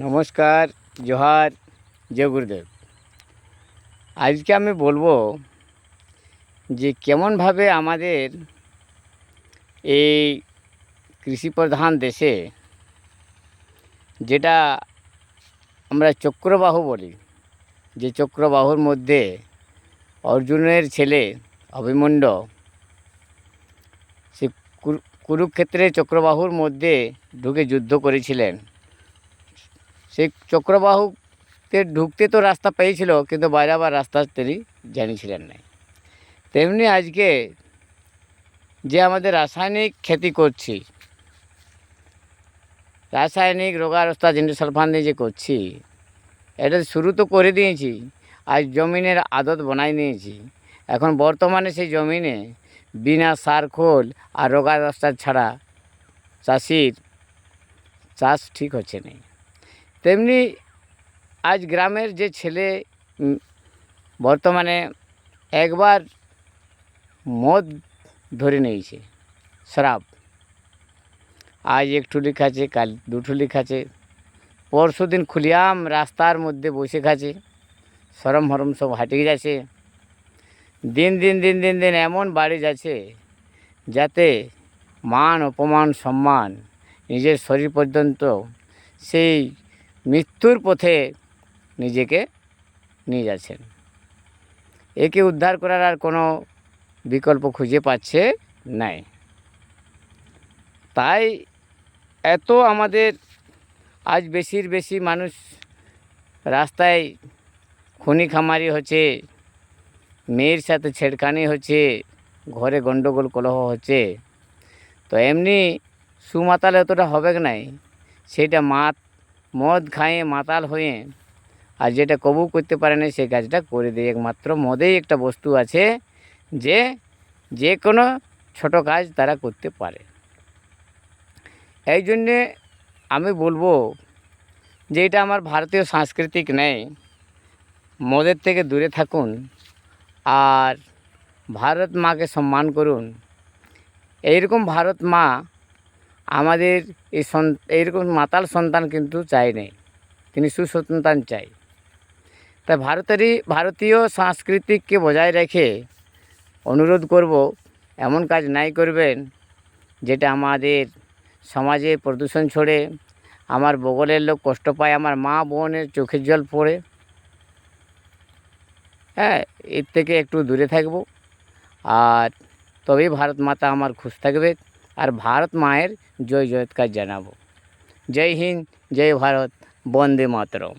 নমস্কার, জোহার, জয় গুরুদেব। আজকে আমি বলবো যে কেমনভাবে আমাদের এই কৃষিপ্রধান দেশে, যেটা আমরা চক্রবাহু বলি, যে চক্রবাহুর মধ্যে অর্জুনের ছেলে অভিমন্যু সে কুরুক্ষেত্রে চক্রবাহুর মধ্যে ঢুকে যুদ্ধ করেছিলেন। সেই চক্রবাহুতে ঢুকতে তো রাস্তা পেয়েছিল, কিন্তু বাইরে আবার রাস্তা তিনি জানিয়েছিলেন না। তেমনি আজকে যে আমাদের রাসায়নিক খেতি করছি, রাসায়নিক রোগারস্তা জিন্ডোসালফান দিয়ে যে করছি, এটা শুরু তো করে দিয়েছি, আজ জমিনের আদত বানাই নিয়েছি। এখন বর্তমানে সেই জমিনে বিনা সার খোল আর রোগারস্তা ছাড়া চাষির চাষ ঠিক হচ্ছে না। তেমনি আজ গ্রামের যে ছেলে বর্তমানে একবার মদ ধরে নিয়েছে, শরাব, আজ এক ঠুলি খাচ্ছে, কাল দু ঠুলি খাচ্ছে, পরশু দিন খুলিয়াম রাস্তার মধ্যে বসে খাচ্ছে, সরম হরম সব হাটিয়ে যাচ্ছে। দিন দিন দিন দিন দিন এমন বাড়ি যাচ্ছে যাতে মান অপমান সম্মান নিজের শরীর পর্যন্ত সেই মৃত্যুর পথে নিজেকে নিয়ে যাচ্ছেন। একে উদ্ধার করার আর কোনো বিকল্প খুঁজে পাচ্ছে নাই। তাই এত আমাদের আজ বেশির বেশি মানুষ রাস্তায় খুনি খামারি হচ্ছে, মেয়ের সাথে ছেড়খানি হচ্ছে, ঘরে গণ্ডগোল কলহ হচ্ছে। তো এমনি সুমাতাল এতটা হবে নাই, সেটা মদ খাইয়ে মাতাল হয়ে আর যেটা কবু করতে পারে না সেই কাজটা করে দেয়। একমাত্র মদেই একটা বস্তু আছে যে কোনো ছোটো কাজ তারা করতে পারে। এই জন্যে আমি বলবো যে এটা আমার ভারতীয় সাংস্কৃতিক নেই, মদের থেকে দূরে থাকুন আর ভারত মাকে সম্মান করুন। এইরকম ভারত মা আমাদের এইরকম মাতাল সন্তান কিন্তু চাই নেই, তিনি সুসন্তান চাই। তাই ভারতীয় সংস্কৃতিকে বজায় রেখে অনুরোধ করব, এমন কাজ নাই করবেন যেটা আমাদের সমাজে প্রদূষণ ছড়ে, আমার বগলের লোক কষ্ট পায়, আমার মা বোনের চোখের জল পড়ে। হ্যাঁ, এর থেকে একটু দূরে থাকব, আর তবেই ভারত মাতা আমার খুশ থাকবে, আর ভারত মায়ের জয় জয়ৎকার জানাবো। জয় হিন্দ, জয় ভারত, বন্দে মাতরম।